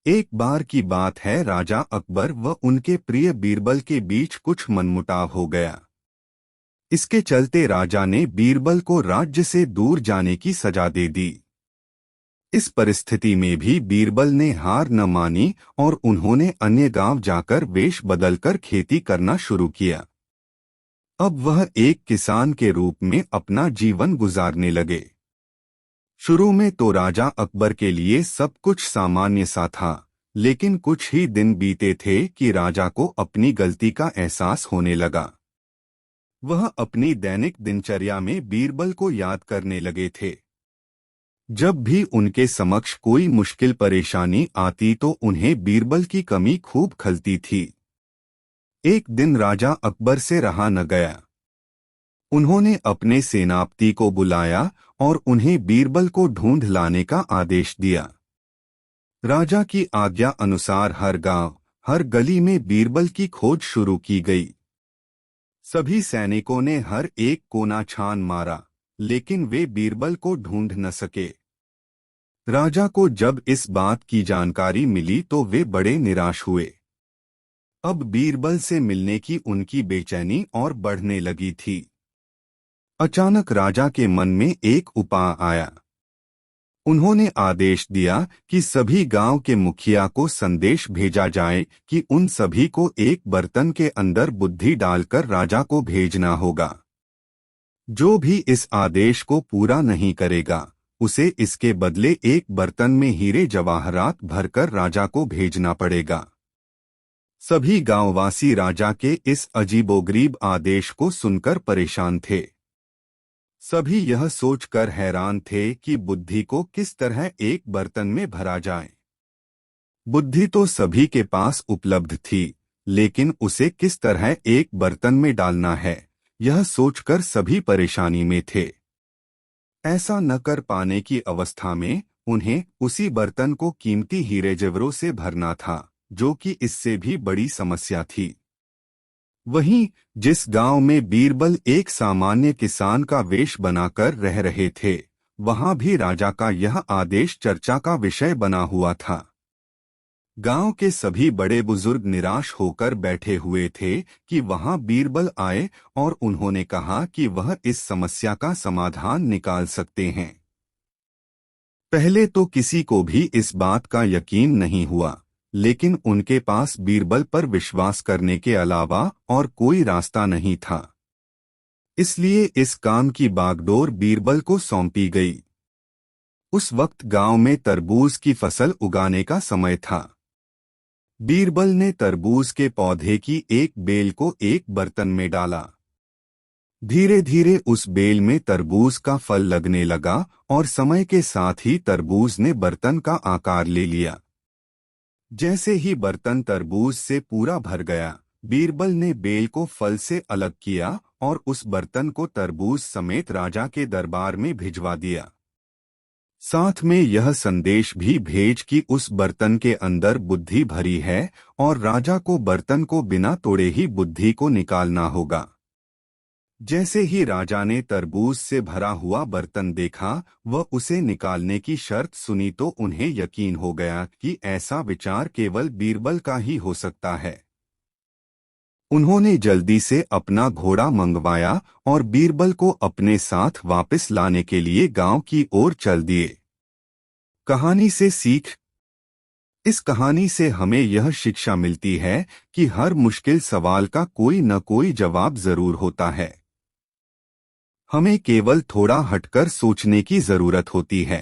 एक बार की बात है, राजा अकबर व उनके प्रिय बीरबल के बीच कुछ मनमुटाव हो गया। इसके चलते राजा ने बीरबल को राज्य से दूर जाने की सजा दे दी। इस परिस्थिति में भी बीरबल ने हार न मानी और उन्होंने अन्य गांव जाकर वेश बदलकर खेती करना शुरू किया। अब वह एक किसान के रूप में अपना जीवन गुजारने लगे। शुरू में तो राजा अकबर के लिए सब कुछ सामान्य सा था, लेकिन कुछ ही दिन बीते थे कि राजा को अपनी गलती का एहसास होने लगा। वह अपनी दैनिक दिनचर्या में बीरबल को याद करने लगे थे। जब भी उनके समक्ष कोई मुश्किल परेशानी आती तो उन्हें बीरबल की कमी खूब खलती थी। एक दिन राजा अकबर से रहा न गया। उन्होंने अपने सेनापति को बुलाया और उन्हें बीरबल को ढूंढ लाने का आदेश दिया। राजा की आज्ञा अनुसार हर गांव, हर गली में बीरबल की खोज शुरू की गई। सभी सैनिकों ने हर एक कोना छान मारा, लेकिन वे बीरबल को ढूंढ न सके। राजा को जब इस बात की जानकारी मिली तो वे बड़े निराश हुए। अब बीरबल से मिलने की उनकी बेचैनी और बढ़ने लगी थी। अचानक राजा के मन में एक उपाय आया। उन्होंने आदेश दिया कि सभी गांव के मुखिया को संदेश भेजा जाए कि उन सभी को एक बर्तन के अंदर बुद्धि डालकर राजा को भेजना होगा। जो भी इस आदेश को पूरा नहीं करेगा, उसे इसके बदले एक बर्तन में हीरे जवाहरात भरकर राजा को भेजना पड़ेगा। सभी गांववासी राजा के इस अजीबोगरीब आदेश को सुनकर परेशान थे। सभी यह सोचकर हैरान थे कि बुद्धि को किस तरह एक बर्तन में भरा जाए। बुद्धि तो सभी के पास उपलब्ध थी, लेकिन उसे किस तरह एक बर्तन में डालना है, यह सोचकर सभी परेशानी में थे। ऐसा न कर पाने की अवस्था में उन्हें उसी बर्तन को कीमती हीरे जवाहरों से भरना था, जो कि इससे भी बड़ी समस्या थी। वहीं जिस गांव में बीरबल एक सामान्य किसान का वेश बनाकर रह रहे थे, वहां भी राजा का यह आदेश चर्चा का विषय बना हुआ था। गांव के सभी बड़े बुजुर्ग निराश होकर बैठे हुए थे कि वहां बीरबल आए और उन्होंने कहा कि वह इस समस्या का समाधान निकाल सकते हैं। पहले तो किसी को भी इस बात का यकीन नहीं हुआ, लेकिन उनके पास बीरबल पर विश्वास करने के अलावा और कोई रास्ता नहीं था। इसलिए इस काम की बागडोर बीरबल को सौंपी गई। उस वक्त गांव में तरबूज की फसल उगाने का समय था। बीरबल ने तरबूज के पौधे की एक बेल को एक बर्तन में डाला। धीरे धीरे उस बेल में तरबूज का फल लगने लगा और समय के साथ ही तरबूज ने बर्तन का आकार ले लिया। जैसे ही बर्तन तरबूज से पूरा भर गया, बीरबल ने बेल को फल से अलग किया और उस बर्तन को तरबूज समेत राजा के दरबार में भिजवा दिया। साथ में यह संदेश भी भेज कि उस बर्तन के अंदर बुद्धि भरी है और राजा को बर्तन को बिना तोड़े ही बुद्धि को निकालना होगा। जैसे ही राजा ने तरबूज से भरा हुआ बर्तन देखा व उसे निकालने की शर्त सुनी तो उन्हें यकीन हो गया कि ऐसा विचार केवल बीरबल का ही हो सकता है। उन्होंने जल्दी से अपना घोड़ा मंगवाया और बीरबल को अपने साथ वापस लाने के लिए गांव की ओर चल दिए। कहानी से सीख। इस कहानी से हमें यह शिक्षा मिलती है कि हर मुश्किल सवाल का कोई न कोई जवाब जरूर होता है। हमें केवल थोड़ा हटकर सोचने की जरूरत होती है।